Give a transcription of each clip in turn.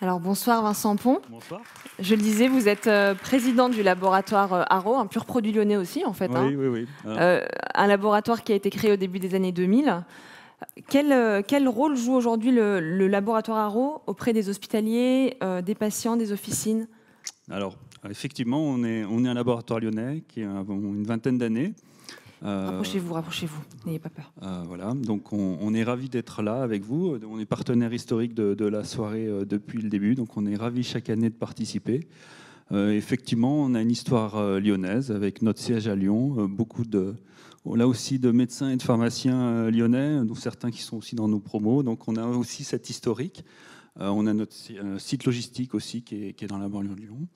Alors bonsoir Vincent Pont. Bonsoir. Je le disais, vous êtes président du laboratoire Haro, un pur produit lyonnais aussi en fait. Oui, oui, oui. Un laboratoire qui a été créé au début des années 2000. Quel rôle joue aujourd'hui le laboratoire Haro auprès des hospitaliers, des patients, des officines? Alors, effectivement, on est un laboratoire lyonnais qui a une vingtaine d'années. Rapprochez-vous, n'ayez pas peur. Voilà, donc on est ravis d'être là avec vous. On est partenaire historique de la soirée depuis le début, donc on est ravis chaque année de participer. Effectivement, on a une histoire lyonnaise avec notre siège à Lyon, là aussi de médecins et de pharmaciens lyonnais, dont certains qui sont aussi dans nos promos, donc on a aussi cette historique. On a notre site logistique aussi qui est dans la banlieue de Lyon.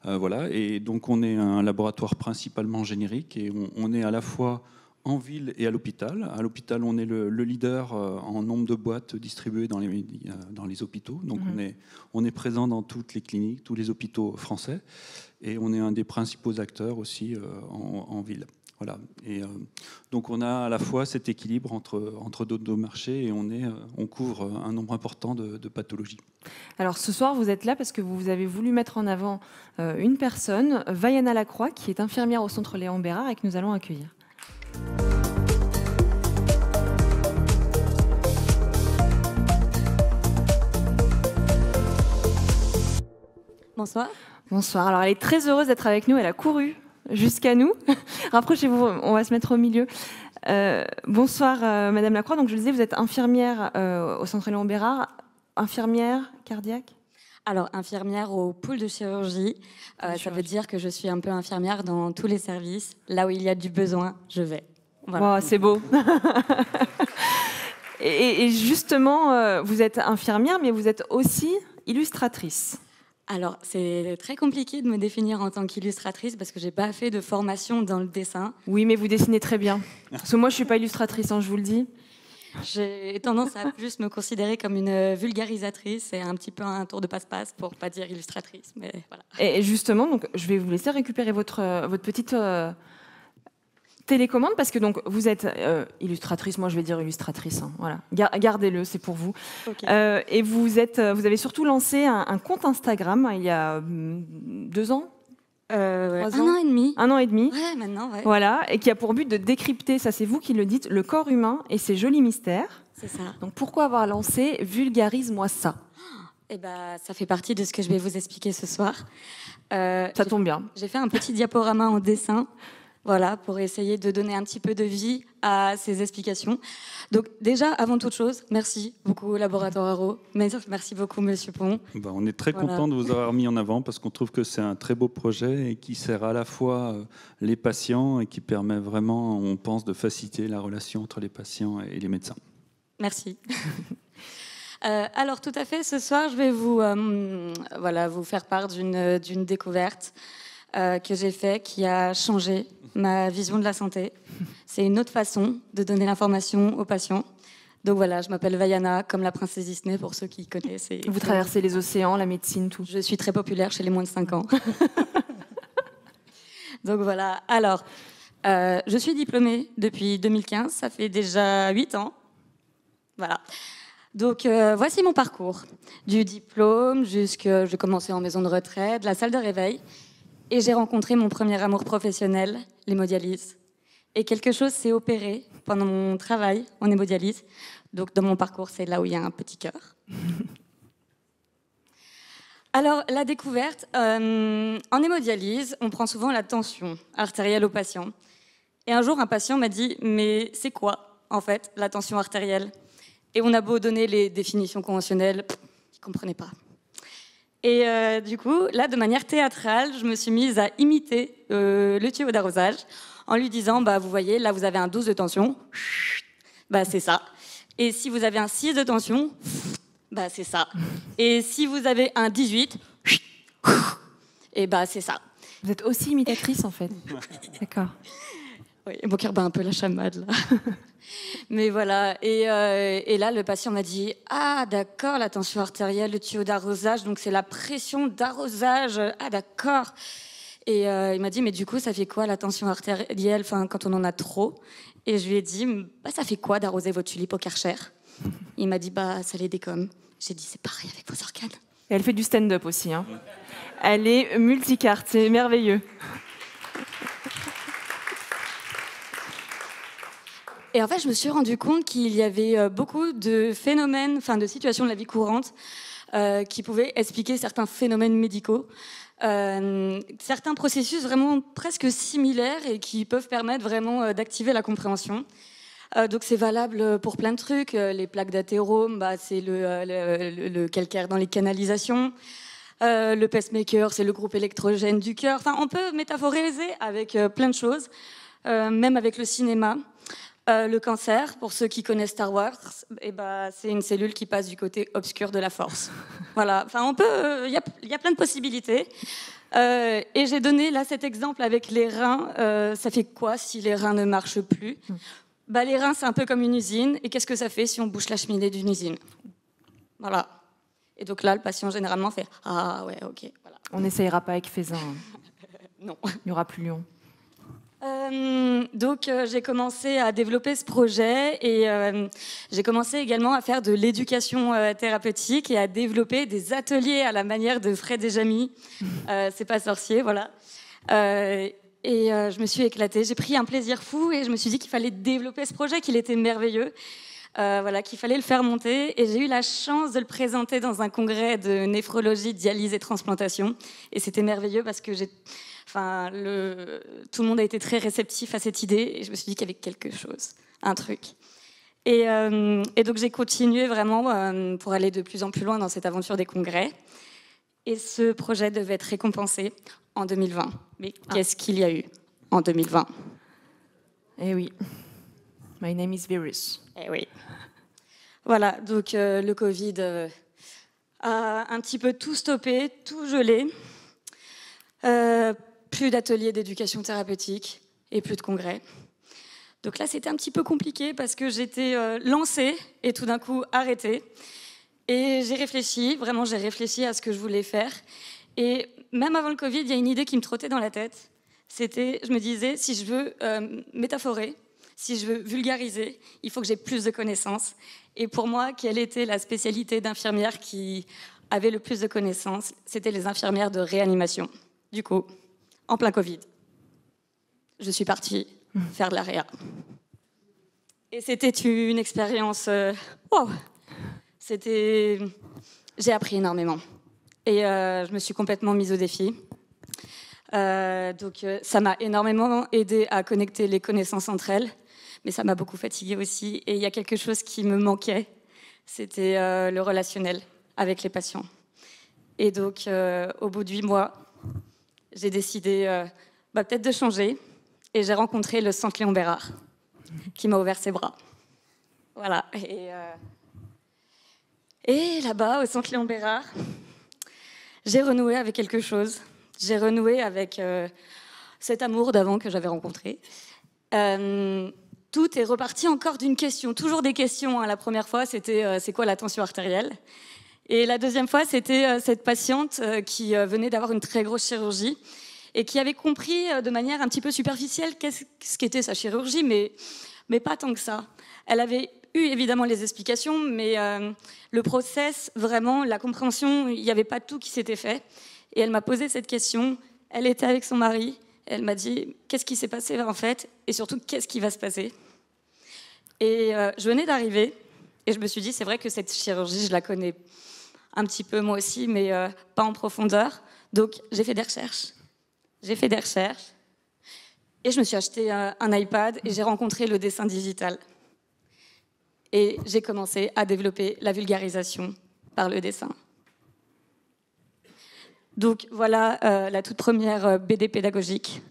Voilà, et donc on est un laboratoire principalement générique et on est à la fois en ville et à l'hôpital. À l'hôpital, on est le leader en nombre de boîtes distribuées dans les hôpitaux. Donc on est présent dans toutes les cliniques, tous les hôpitaux français et on est un des principaux acteurs aussi en ville. Voilà. Et donc on a à la fois cet équilibre entre deux marchés et on couvre un nombre important de pathologies. Alors ce soir, vous êtes là parce que vous avez voulu mettre en avant une personne, Vaiana Lacroix, qui est infirmière au centre Léon Bérard et que nous allons accueillir. Bonsoir. Bonsoir. Alors elle est très heureuse d'être avec nous. Elle a couru jusqu'à nous. Rapprochez-vous, on va se mettre au milieu. Bonsoir Madame Lacroix. Donc je le disais, vous êtes infirmière au centre Léon Bérard, infirmière cardiaque. Alors, infirmière au pool de chirurgie, ça veut dire que je suis un peu infirmière dans tous les services. Là où il y a du besoin, je vais. Voilà. Wow, c'est beau. et justement, vous êtes infirmière, mais vous êtes aussi illustratrice. Alors, c'est très compliqué de me définir en tant qu'illustratrice parce que j'ai pas fait de formation dans le dessin. Oui, mais vous dessinez très bien. Parce que moi, je suis pas illustratrice, hein, je vous le dis. J'ai tendance à plus me considérer comme une vulgarisatrice et un petit peu un tour de passe-passe pour pas dire illustratrice. Mais voilà. Et justement, donc, je vais vous laisser récupérer votre petite télécommande parce que donc, vous êtes illustratrice, moi je vais dire illustratrice. Hein, voilà. Gardez-le, c'est pour vous. Okay. Et vous avez surtout lancé un compte Instagram il y a 2 ans. 3 ans et demi. 1 an et demi. Ouais, maintenant, ouais. Voilà, et qui a pour but de décrypter, ça c'est vous qui le dites, le corps humain et ses jolis mystères. C'est ça. Donc pourquoi avoir lancé Vulgarise-moi ça? Eh ben, ça fait partie de ce que je vais vous expliquer ce soir. Ça tombe bien. J'ai fait un petit diaporama en dessin. Voilà, pour essayer de donner un petit peu de vie à ces explications. Donc déjà, avant toute chose, merci beaucoup Laboratoire Haro. Merci beaucoup Monsieur Pont. On est très content de vous avoir mis en avant parce qu'on trouve que c'est un très beau projet et qui sert à la fois les patients et qui permet vraiment, on pense, de faciliter la relation entre les patients et les médecins. Merci. Alors tout à fait, ce soir, je vais vous faire part d'une découverte que j'ai faite qui a changé ma vision de la santé. C'est une autre façon de donner l'information aux patients. Donc voilà, je m'appelle Vaiana, comme la princesse Disney, pour ceux qui connaissent. Vous traversez les océans, la médecine, tout. Je suis très populaire chez les moins de 5 ans. Donc voilà, alors, je suis diplômée depuis 2015, ça fait déjà 8 ans. Voilà. Donc voici mon parcours. Du diplôme jusqu'à... J'ai commencé en maison de retraite, la salle de réveil. Et j'ai rencontré mon premier amour professionnel, l'hémodialyse. Et quelque chose s'est opéré pendant mon travail en hémodialyse. Donc, dans mon parcours, c'est là où il y a un petit cœur. Alors, la découverte, en hémodialyse, on prend souvent la tension artérielle au patient. Et un jour, un patient m'a dit « Mais c'est quoi, en fait, la tension artérielle ?» Et on a beau donner les définitions conventionnelles, il ne comprenait pas. Et du coup, là, de manière théâtrale, je me suis mise à imiter le tuyau d'arrosage en lui disant, vous voyez, là, vous avez un 12 de tension, c'est ça. Et si vous avez un 6 de tension, c'est ça. Et si vous avez un 18, et c'est ça. Vous êtes aussi imitatrice, en fait. D'accord. Oui, mon cœur bat un peu la chamade, là. Mais voilà, et là, le patient m'a dit « Ah, d'accord, la tension artérielle, le tuyau d'arrosage, donc c'est la pression d'arrosage. Ah, d'accord. » Et il m'a dit « Mais du coup, ça fait quoi, la tension artérielle, quand on en a trop ?» Et je lui ai dit « Ça fait quoi d'arroser votre tulipe au Karcher ?» Il m'a dit « Ça les décomme. » J'ai dit « C'est pareil avec vos organes. » Et elle fait du stand-up aussi. Hein. Elle est multicarte, c'est merveilleux. Et en fait, je me suis rendu compte qu'il y avait beaucoup de phénomènes, enfin de situations de la vie courante qui pouvaient expliquer certains phénomènes médicaux, certains processus vraiment presque similaires et qui peuvent permettre vraiment d'activer la compréhension. Donc c'est valable pour plein de trucs. Les plaques d'athérome, c'est le calcaire dans les canalisations. Le pacemaker, c'est le groupe électrogène du cœur. Enfin, on peut métaphoriser avec plein de choses, même avec le cinéma. Le cancer, pour ceux qui connaissent Star Wars, c'est une cellule qui passe du côté obscur de la force. Voilà. Enfin, on peut. Il y a plein de possibilités. Et j'ai donné là cet exemple avec les reins. Ça fait quoi si les reins ne marchent plus ? Les reins, c'est un peu comme une usine. Et qu'est-ce que ça fait si on bouche la cheminée d'une usine ? Voilà. Et donc là, le patient généralement fait « Ah ouais, ok. » voilà. On n'essayera pas avec Faisan. Non. Il n'y aura plus Lyon. Donc j'ai commencé à développer ce projet et j'ai commencé également à faire de l'éducation thérapeutique et à développer des ateliers à la manière de Fred et Jamy. C'est pas sorcier, voilà. Je me suis éclatée, j'ai pris un plaisir fou et je me suis dit qu'il fallait développer ce projet, qu'il était merveilleux. Qu'il fallait le faire monter. Et j'ai eu la chance de le présenter dans un congrès de néphrologie, dialyse et transplantation. Et c'était merveilleux parce que tout le monde a été très réceptif à cette idée. Et je me suis dit qu'il y avait quelque chose, un truc. Et donc j'ai continué vraiment pour aller de plus en plus loin dans cette aventure des congrès. Et ce projet devait être récompensé en 2020. Mais qu'est-ce qu'il y a eu en 2020 ? Eh oui. My name is Virus. Eh oui. Voilà, donc le Covid a un petit peu tout stoppé, tout gelé. Plus d'ateliers d'éducation thérapeutique et plus de congrès. Donc là, c'était un petit peu compliqué parce que j'étais lancée et tout d'un coup arrêtée. Et j'ai réfléchi à ce que je voulais faire. Et même avant le Covid, il y a une idée qui me trottait dans la tête. Je me disais, si je veux métaphorer, si je veux vulgariser, il faut que j'ai plus de connaissances. Et pour moi, quelle était la spécialité d'infirmière qui avait le plus de connaissances ? C'était les infirmières de réanimation. Du coup, en plein Covid, je suis partie faire de la réa. Et c'était une expérience... wow. J'ai appris énormément. Et je me suis complètement mise au défi. Donc ça m'a énormément aidé à connecter les connaissances entre elles. Mais ça m'a beaucoup fatiguée aussi. Et il y a quelque chose qui me manquait, c'était le relationnel avec les patients. Et donc, au bout de 8 mois, j'ai décidé peut-être de changer. Et j'ai rencontré le Centre Léon Bérard, qui m'a ouvert ses bras. Voilà. Et là-bas, au Centre Léon Bérard, j'ai renoué avec quelque chose. J'ai renoué avec cet amour d'avant que j'avais rencontré. Tout est reparti encore d'une question, toujours des questions. La première fois, c'était c'est quoi la tension artérielle ? Et la deuxième fois, c'était cette patiente qui venait d'avoir une très grosse chirurgie et qui avait compris de manière un petit peu superficielle ce qu'était sa chirurgie, mais pas tant que ça. Elle avait eu évidemment les explications, mais le process, vraiment, la compréhension, il n'y avait pas tout qui s'était fait. Et elle m'a posé cette question. Elle était avec son mari. Elle m'a dit, qu'est-ce qui s'est passé en fait ? Et surtout, qu'est-ce qui va se passer ? Et je venais d'arriver. Et je me suis dit, c'est vrai que cette chirurgie, je la connais un petit peu moi aussi, mais pas en profondeur. Donc, j'ai fait des recherches. Et je me suis acheté un iPad et j'ai rencontré le dessin digital. Et j'ai commencé à développer la vulgarisation par le dessin. Donc voilà la toute première BD pédagogique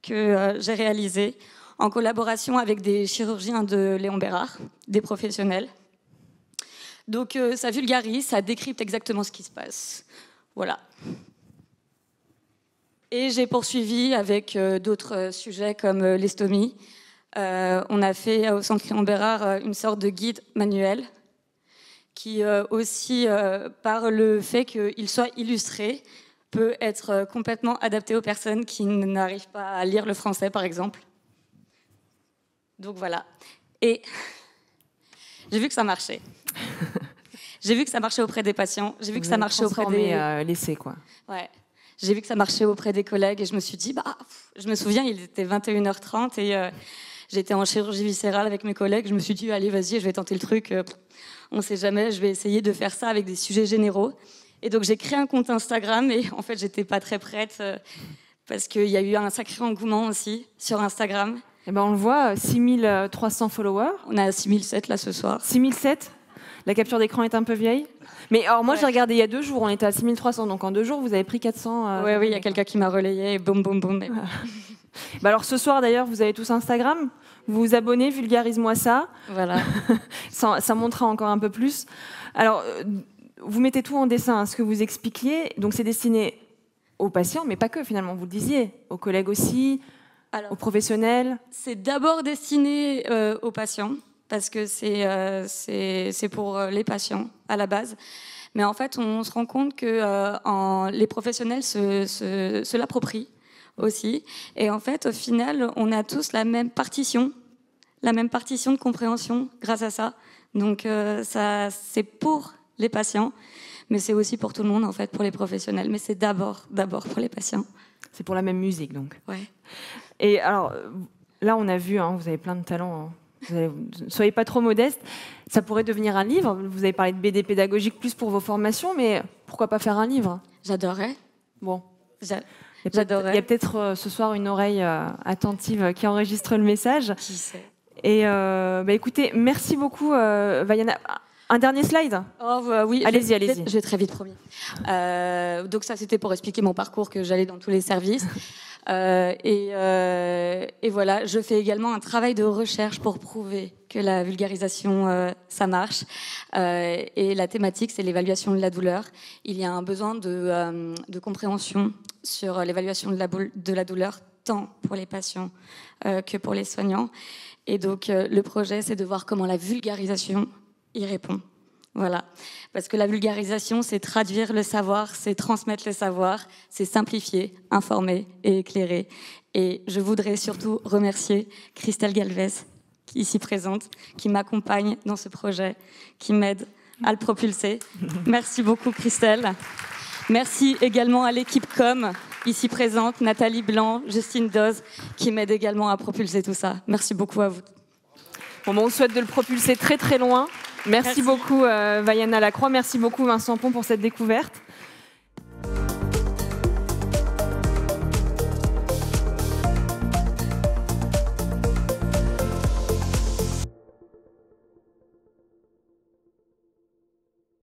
que j'ai réalisée en collaboration avec des chirurgiens de Léon Bérard, des professionnels. Donc ça vulgarise, ça décrypte exactement ce qui se passe. Voilà. Et j'ai poursuivi avec d'autres sujets comme l'estomie. On a fait au Centre Léon Bérard une sorte de guide manuel qui aussi, par le fait qu'il soit illustré, peut être complètement adapté aux personnes qui n'arrivent pas à lire le français, par exemple. Donc voilà. Et j'ai vu que ça marchait. J'ai vu que ça marchait auprès des patients, j'ai vu que ça marchait auprès des... l'essai, quoi. Ouais. J'ai vu que ça marchait auprès des collègues et je me suis dit, je me souviens, il était 21h30 et j'étais en chirurgie viscérale avec mes collègues. Je me suis dit, allez, vas-y, je vais tenter le truc. On ne sait jamais, je vais essayer de faire ça avec des sujets généraux. Et donc, j'ai créé un compte Instagram et en fait, j'étais pas très prête parce qu'il y a eu un sacré engouement aussi sur Instagram. Eh ben, on le voit, 6300 followers. On a 6007 là ce soir. 6007 ? La capture d'écran est un peu vieille. Mais alors moi, j'ai regardé il y a 2 jours, on était à 6300, donc en 2 jours, vous avez pris 400. Oui, il y a quelqu'un qui m'a relayé et boum, boum, boum. Bah alors ce soir, d'ailleurs, vous avez tous Instagram. Vous vous abonnez, vulgarise-moi ça. Voilà. ça montrera encore un peu plus. Alors, vous mettez tout en dessin, ce que vous expliquiez. Donc c'est destiné aux patients, mais pas que finalement, vous le disiez. Aux collègues aussi, aux professionnels. C'est d'abord destiné aux patients. Parce que c'est pour les patients à la base. Mais en fait, on se rend compte que les professionnels se l'approprient aussi. Et en fait, au final, on a tous la même partition de compréhension grâce à ça. Donc, ça, c'est pour les patients, mais c'est aussi pour tout le monde, en fait, pour les professionnels. Mais c'est d'abord pour les patients. C'est pour la même musique, donc. Ouais. Et alors, là, on a vu, vous avez plein de talents. Ne soyez pas trop modeste. Ça pourrait devenir un livre. Vous avez parlé de BD pédagogique plus pour vos formations, mais pourquoi pas faire un livre ? J'adorerais. Bon. J'adorerais. Il y a peut-être ce soir une oreille attentive qui enregistre le message. Qui sait ? Et écoutez, merci beaucoup, Vaiana. Un dernier slide ? Oui. Allez-y. Je vais très vite, promis. Donc ça, c'était pour expliquer mon parcours, que j'allais dans tous les services. Et voilà, je fais également un travail de recherche pour prouver que la vulgarisation, ça marche. Et la thématique, c'est l'évaluation de la douleur. Il y a un besoin de compréhension sur l'évaluation de la douleur, tant pour les patients que pour les soignants. Et donc, le projet, c'est de voir comment la vulgarisation y répond. Voilà. Parce que la vulgarisation, c'est traduire le savoir, c'est transmettre le savoir, c'est simplifier, informer et éclairer. Et je voudrais surtout remercier Christelle Galvez, ici présente, qui m'accompagne dans ce projet, qui m'aide à le propulser. Merci beaucoup, Christelle. Merci également à l'équipe com, ici présente, Nathalie Blanc, Justine Doz, qui m'aident également à propulser tout ça. Merci beaucoup à vous. Bon, on souhaite de le propulser très très loin. Merci beaucoup Vaiana Lacroix, merci beaucoup Vincent Pont pour cette découverte.